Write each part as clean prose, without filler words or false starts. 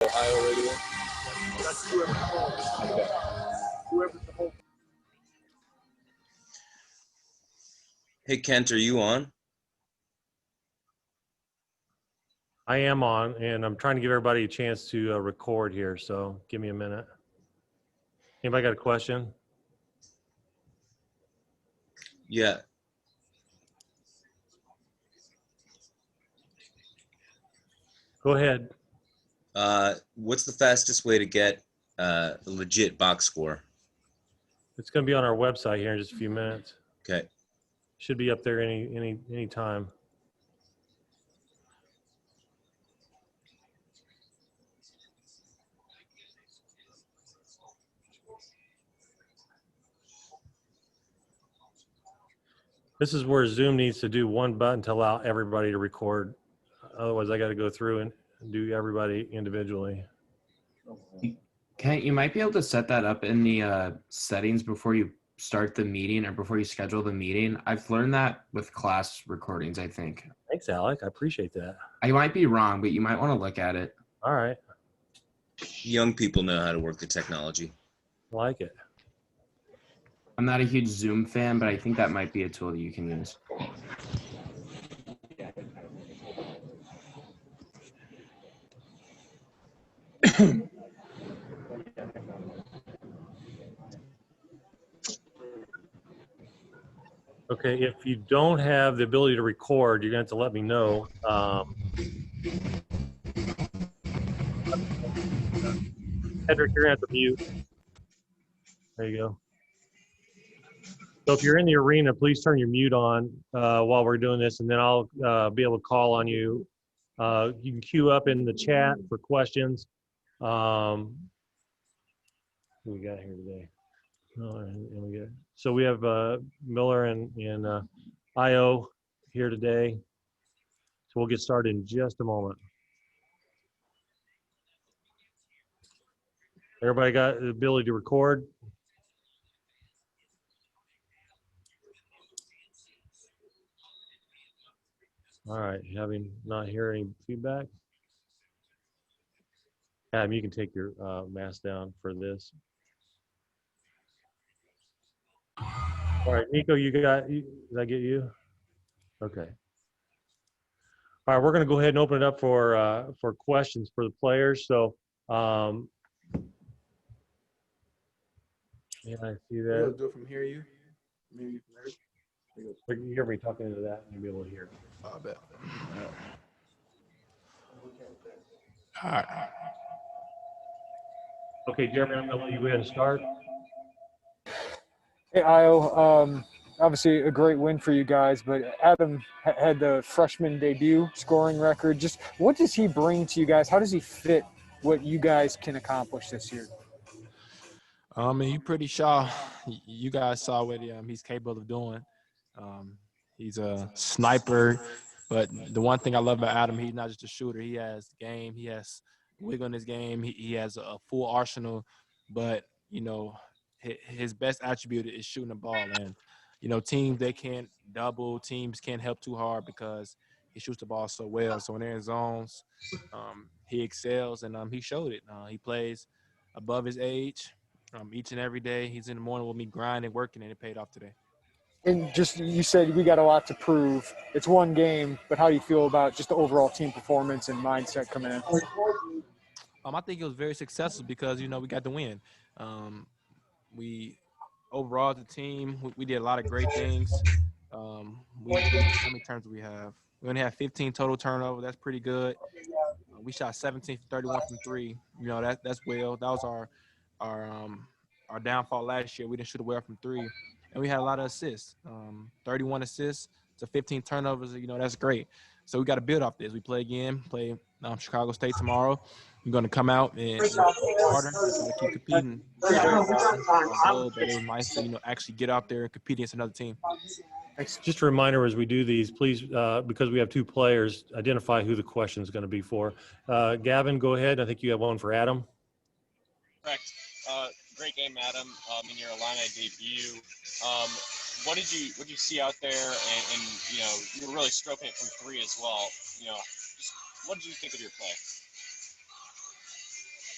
Ohio radio. That's whoever's home. Okay. Whoever's the home. Hey, Kent, are you on? I am on, and I'm trying to give everybody a chance to record here, so give me a minute. Anybody got a question? Yeah. Go ahead. What's the fastest way to get a legit box score? It's going to be on our website here in just a few minutes. Okay. Should be up there any time. This is where Zoom needs to do one button to allow everybody to record. Otherwise, I got to go through and do everybody individually. Kent, you might be able to set that up in the settings before you start the meeting or before you schedule the meeting. I've learned that with class recordings, I think. Thanks, Alec. I appreciate that. I might be wrong, but you might want to look at it. All right. Young people know how to work the technology. I like it. I'm not a huge Zoom fan, but I think that might be a tool that you can use. Okay, if you don't have the ability to record, you're going to have to let me know. Hedrick, you're going to have to mute. There you go. So if you're in the arena, please turn your mute on while we're doing this, and then I'll be able to call on you. You can queue up in the chat for questions. Who we got here today? So we have Miller and Ayo here today. So we'll get started in just a moment. Everybody got the ability to record? All right, having not hear any feedback. Adam, you can take your mask down for this. All right, Nico, did I get you? Okay. All right, we're going to go ahead and open it up for questions for the players. So, yeah, I see that. Do it from here, you? Maybe from there? You hear me talking into that, and you'll be able to hear. Oh, I bet. All right. Okay, Jeremy, I'm going to let you go ahead and start. Hey, Ayo. Obviously a great win for you guys, but Adam had the freshman debut scoring record. Just what does he bring to you guys? How does he fit what you guys can accomplish this year? You pretty sure you guys saw what he's capable of doing. He's a sniper, but the one thing I love about Adam, he's not just a shooter. He has game. He has wiggle in his game. He has a full arsenal, but, you know, his best attribute is shooting the ball. And, you know, teams, they can't double. Teams can't help too hard because he shoots the ball so well. So when they're in zones, he excels, and he showed it. He plays above his age each and every day. He's in the morning with me grinding, working, and it paid off today. And just, you said we got a lot to prove. It's one game, but how do you feel about just the overall team performance and mindset coming in? I think it was very successful because, you know, we got the win. We overall, the team, we did a lot of great things. How many turns do we have? We only have 15 total turnovers. That's pretty good. We shot 17 for 31 from three. You know, that's well. That was our downfall last year. We didn't shoot well from three, and we had a lot of assists. 31 assists to 15 turnovers. You know, that's great. So we got to build off this. We play Chicago State tomorrow. We're going to come out and work harder and try to keep competing. But it was nice to, you know, actually get out there and compete against another team. Just a reminder as we do these, please, because we have two players, identify who the question is going to be for. Gavin, go ahead. I think you have one for Adam. Correct. Great game, Adam, in your Illini debut. What did you see out there? And you know, you were really stroking it from three as well. You know, just what did you think of your play?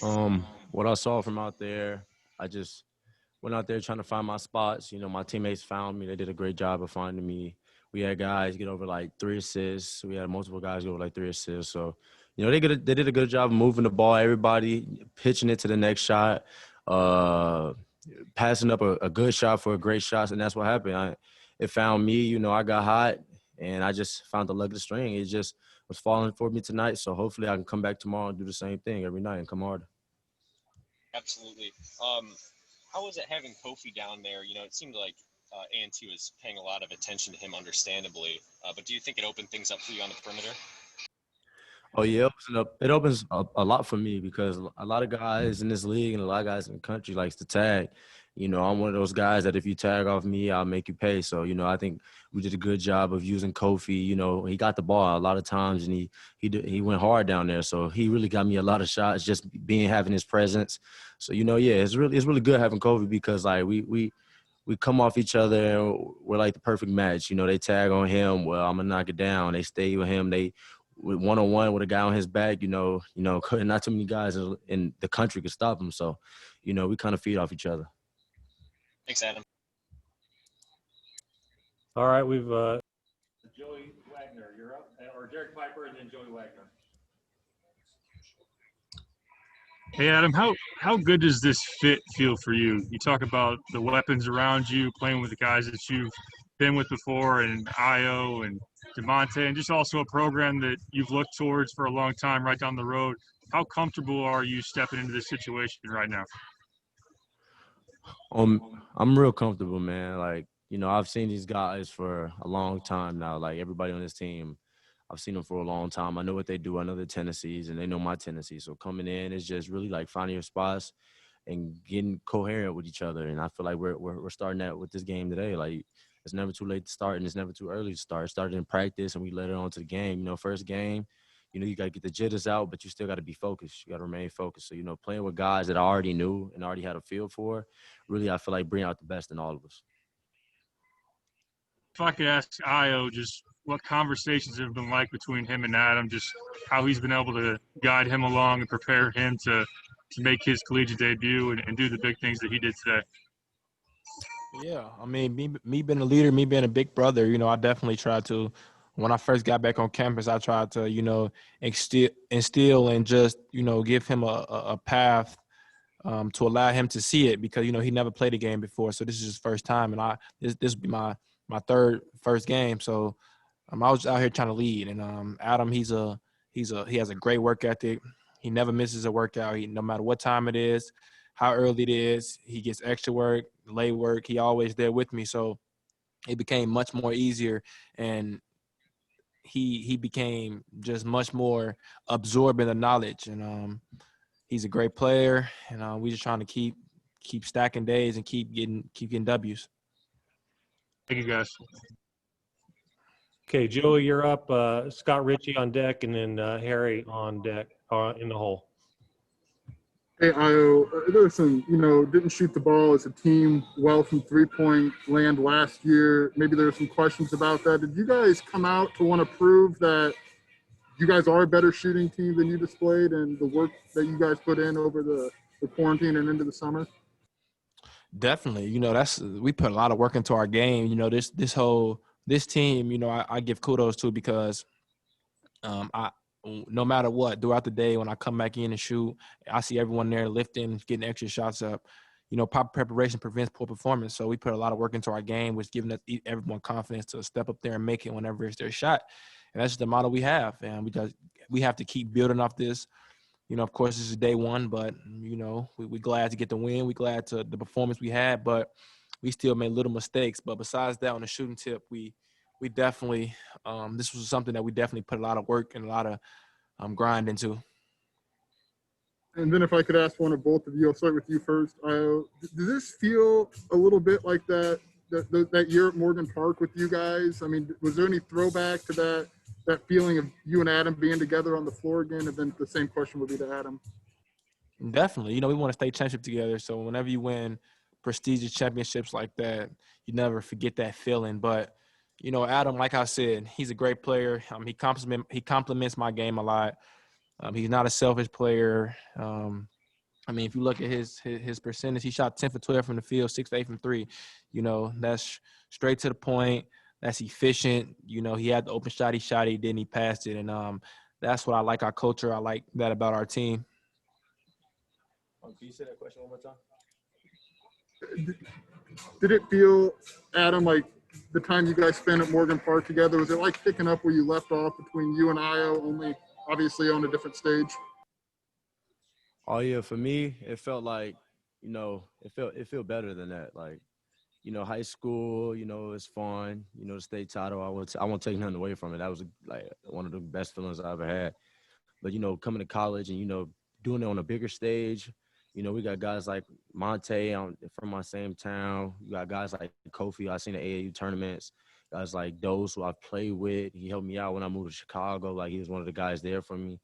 What I saw from out there, I just went out there trying to find my spots. You know, my teammates found me. They did a great job of finding me. We had guys get over like 3 assists. We had multiple guys get over like 3 assists. So, you know, they did a good job of moving the ball. Everybody pitching it to the next shot, uh, passing up a good shot for a great shot, and that's what happened. It found me. You know, I got hot, and I just found the luck of the string. It just was falling for me tonight. So hopefully I can come back tomorrow and do the same thing every night and come harder. Absolutely. How was it having Kofi down there? You know, it seemed like A&T was paying a lot of attention to him, understandably. But do you think it opened things up for you on the perimeter? Oh yeah, it opens up a lot for me because a lot of guys in this league and a lot of guys in the country likes to tag. You know, I'm one of those guys that if you tag off me, I'll make you pay. So, you know, I think we did a good job of using Kofi. You know, he got the ball a lot of times and he went hard down there. So he really got me a lot of shots just having his presence. So, you know, yeah, it's really good having Kofi because like we come off each other and we're like the perfect match. You know, they tag on him. Well, I'm gonna knock it down. They stay with him. They with one-on-one with a guy on his back. You know, not too many guys in the country could stop him. So, you know, we kind of feed off each other. Thanks, Adam. All right, we've Joey Wagner, you're up, or Derek Piper, and then Joey Wagner. Hey Adam, how good does this fit feel for you? You talk about the weapons around you, playing with the guys that you've been with before, and Ayo and DeMonte, and just also a program that you've looked towards for a long time right down the road. How comfortable are you stepping into this situation right now? I'm real comfortable, man. Like, you know, I've seen these guys for a long time now. Like everybody on this team, I've seen them for a long time. I know what they do. I know their tendencies, and they know my tendencies. So coming in is just really like finding your spots and getting coherent with each other. And I feel like we're starting that with this game today. Like it's never too late to start, and it's never too early to start. It started in practice, and we led it on to the game. You know, first game, you know, you got to get the jitters out, but you still got to be focused. You got to remain focused. So, you know, playing with guys that I already knew and already had a feel for, really, I feel like bring out the best in all of us. If I could ask Ayo just what conversations have been like between him and Adam, just how he's been able to guide him along and prepare him to make his collegiate debut and do the big things that he did today. Yeah, I mean, me being a leader, me being a big brother, you know, I definitely tried to. When I first got back on campus, I tried to, you know, instill and just, you know, give him a path to allow him to see it because, you know, he never played a game before. So this is his first time. And this will be my first game. So I was out here trying to lead. And Adam, he has a great work ethic. He never misses a workout. No matter what time it is, how early it is, he gets extra work, late work. He always there with me. So it became much more easier. And he became just much more absorbing the knowledge. And he's a great player. And we just trying to keep stacking days and keep getting W's. Thank you, guys. Okay, Joey, you're up. Scott Ritchie on deck, and then Harry on deck in the hole. Hey, Ayo, there was some, didn't shoot the ball as a team well from three-point land last year. Maybe there were some questions about that. Did you guys come out to want to prove that you guys are a better shooting team than you displayed and the work that you guys put in over the quarantine and into the summer? Definitely. You know, we put a lot of work into our game. You know, this team, you know, I give kudos to because no matter what, throughout the day when I come back in and shoot, I see everyone there lifting, getting extra shots up. You know, proper preparation prevents poor performance. So we put a lot of work into our game, which giving everyone confidence to step up there and make it whenever it's their shot. And that's just the model we have. And we have to keep building off this. You know, of course, this is day one, but, you know, we're glad to get the win. We're glad to the performance we had, but we still made little mistakes. But besides that, on the shooting tip, we definitely this was something that we definitely put a lot of work and a lot of grind into. And then if I could ask one of both of you, I'll start with you first. Does this feel a little bit like that year at Morgan Park with you guys? I mean, was there any throwback to that feeling of you and Adam being together on the floor again? And then the same question would be to Adam. Definitely. You know, we want to stay championship together. So whenever you win prestigious championships like that, you never forget that feeling. But, you know, Adam, like I said, he's a great player. He complements my game a lot. He's not a selfish player. I mean, if you look at his percentage, he shot 10 for 12 from the field, 6 for 8 from 3. You know, that's straight to the point. That's efficient. You know, he had the open shot, he shot it, then he passed it. And that's what I like our culture. I like that about our team. Can you say that question one more time? Did it feel, Adam, like the time you guys spent at Morgan Park together, was it like picking up where you left off between you and Ayo, only obviously on a different stage? Oh yeah, for me, it felt like, it felt better than that. Like, high school, it's fun. The state title, I won't take nothing away from it. That was like one of the best feelings I ever had. But coming to college and doing it on a bigger stage. We got guys like Monte from my same town. We got guys like Kofi. I seen the AAU tournaments. Guys like Dose, who I've played with. He helped me out when I moved to Chicago. Like, he was one of the guys there for me.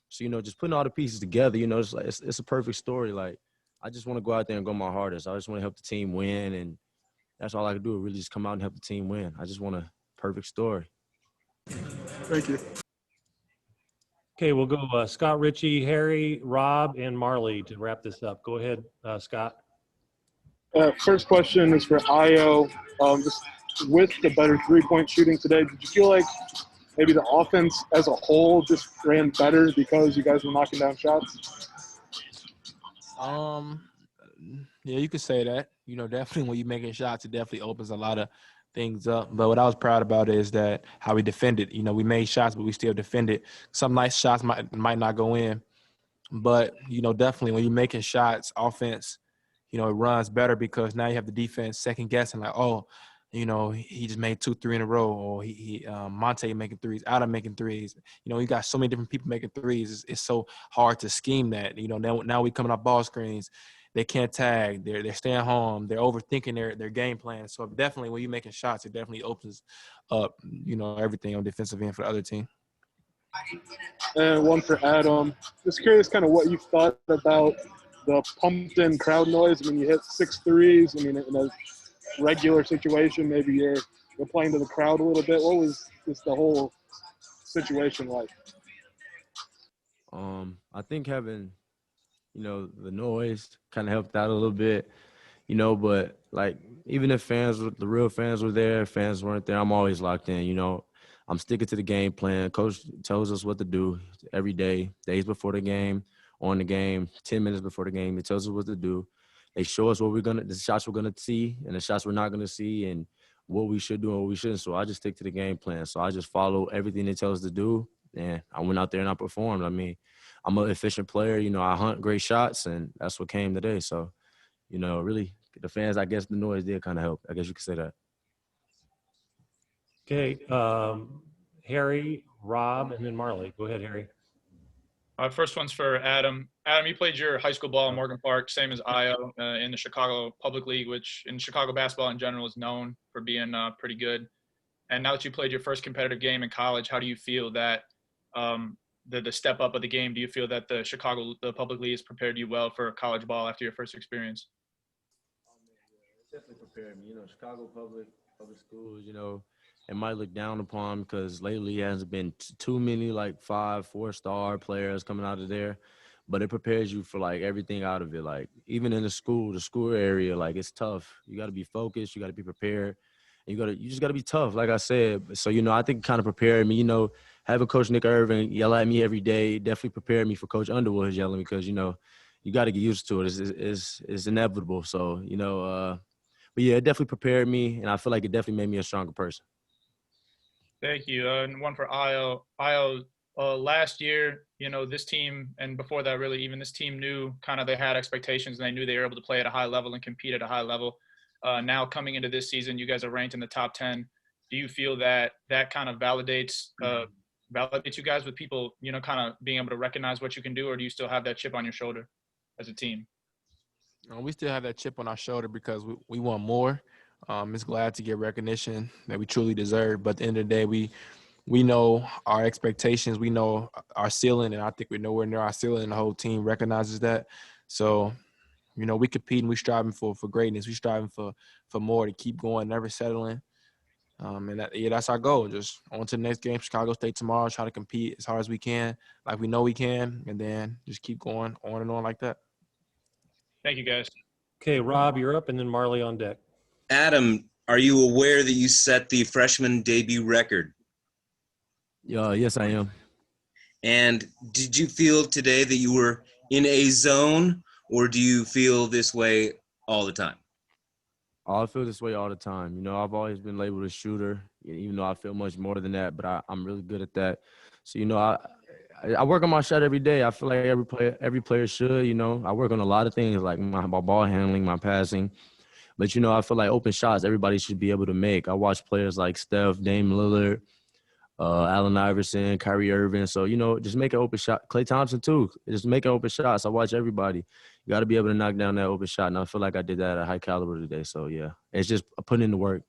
So, just putting all the pieces together, it's like it's a perfect story. Like, I just want to go out there and go my hardest. I just want to help the team win, and that's all I can do, really just come out and help the team win. I just want a perfect story. Thank you. Okay, we'll go Scott, Ritchie, Harry, Rob, and Marley to wrap this up. Go ahead, Scott. First question is for Ayo. Just with the better three-point shooting today, did you feel like maybe the offense as a whole just ran better because you guys were knocking down shots? Yeah, you could say that. Definitely when you're making shots, it definitely opens a lot of things up. But what I was proud about is that how we defended. We made shots, but we still defended. Some nice shots might not go in. But, definitely when you're making shots, offense, it runs better because now you have the defense second guessing like, oh, he just made 2-3 in a row, or he Monte making threes, Adam making threes. You got so many different people making threes. It's so hard to scheme that. Now we coming off ball screens. They can't tag. They're staying home. They're overthinking their game plan. So definitely when you're making shots, it definitely opens up, everything on defensive end for the other team. And one for Adam. Just curious kind of what you thought about the pumped-in crowd noise. I mean, you hit 6 threes. I mean, in a regular situation, maybe you're playing to the crowd a little bit. What was just the whole situation like? I think having the noise kind of helped out a little bit, but like even if the real fans were there, fans weren't there, I'm always locked in, I'm sticking to the game plan. Coach tells us what to do every day, days before the game, on the game, 10 minutes before the game. He tells us what to do. They show us the shots we're going to see and the shots we're not going to see and what we should do and what we shouldn't. So I just stick to the game plan. So I just follow everything they tell us to do. And I went out there and I performed. I mean, I'm an efficient player. I hunt great shots, and that's what came today. So, really, the fans, I guess the noise did kind of help. I guess you could say that. Okay, Harry, Rob, and then Marley. Go ahead, Harry. First one's for Adam. Adam, you played your high school ball in Morgan Park, same as Ayo, in the Chicago Public League, which in Chicago basketball in general is known for being pretty good. And now that you played your first competitive game in college, how do you feel that the step up of the game? Do you feel that the Public League has prepared you well for college ball after your first experience? It definitely prepared me. Chicago public schools, it might look down upon because lately it hasn't been too many like 5-4-star players coming out of there, but it prepares you for like everything out of it. Like even in the school area, like it's tough. You got to be focused. You got to be prepared. And you just got to be tough, like I said. So, I think it kind of prepared me, having Coach Nick Irvin yell at me every day definitely prepared me for Coach Underwood yelling because, you got to get used to it. It's inevitable. So, but yeah, it definitely prepared me, and I feel like it definitely made me a stronger person. Thank you. And one for Ayo. Ayo, last year, this team, and before that, really, even this team knew kind of they had expectations and they knew they were able to play at a high level and compete at a high level. Now coming into this season, you guys are ranked in the top 10. Do you feel that kind of validates you guys with people, kind of being able to recognize what you can do, or do you still have that chip on your shoulder as a team? We still have that chip on our shoulder because we want more. It's glad to get recognition that we truly deserve. But at the end of the day, we know our expectations. We know our ceiling, and I think we're nowhere near our ceiling, and the whole team recognizes that. So, we compete and we striving for greatness. We striving for more, to keep going, never settling. And that's our goal. Just on to the next game, Chicago State tomorrow, try to compete as hard as we can, like we know we can, and then just keep going on and on like that. Thank you, guys. Okay, Rob, you're up, and then Marley on deck. Adam, are you aware that you set the freshman debut record? Yes, I am. And did you feel today that you were in a zone, or do you feel this way all the time? I feel this way all the time. You know, I've always been labeled a shooter, even though I feel much more than that, but I'm really good at that. So, you know, I work on my shot every day. I feel like every player should, you know. I work on a lot of things like my ball handling, my passing. But, you know, I feel like open shots everybody should be able to make. I watch players like Steph, Dame Lillard, Allen Iverson, Kyrie Irving. So, you know, just make an open shot. Klay Thompson, too. Just make an open shots. I watch everybody. You got to be able to knock down that open shot. And I feel like I did that at a high caliber today. So, yeah, it's just putting in the work.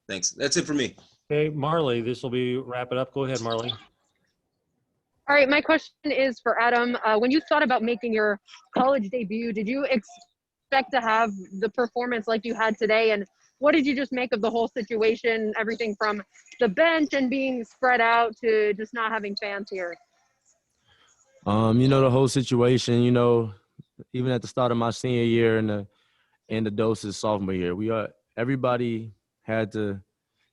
Thanks. That's it for me. Okay, Marley, this will be wrap it up. Go ahead, Marley. All right, my question is for Adam. When you thought about making your college debut, did you expect to have the performance like you had today? And what did you just make of the whole situation, everything from the bench and being spread out to just not having fans here? You know, the whole situation, you know, even at the start of my senior year and the doses sophomore year, everybody had to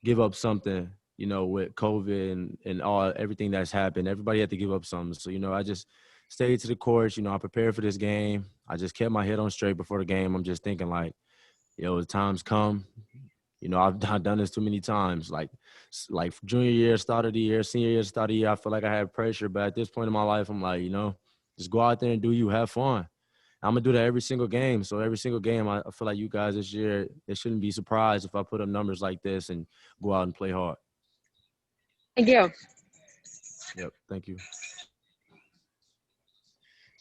give up something, you know, with COVID and everything that's happened. Everybody had to give up something. So, you know, I just stayed to the course. You know, I prepared for this game. I just kept my head on straight before the game. I'm just thinking like, yo, the time's come. You know, I've done this too many times. Like junior year, start of the year, senior year, start of the year, I feel like I had pressure. But at this point in my life, I'm like, you know, just go out there and do you, have fun. I'm going to do that every single game. So every single game, I feel like you guys this year, they shouldn't be surprised if I put up numbers like this and go out and play hard. Thank you. Yep, thank you.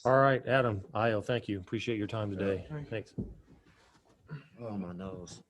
All right, Adam, Ayo, thank you. Appreciate your time today. Thanks. Oh, my nose.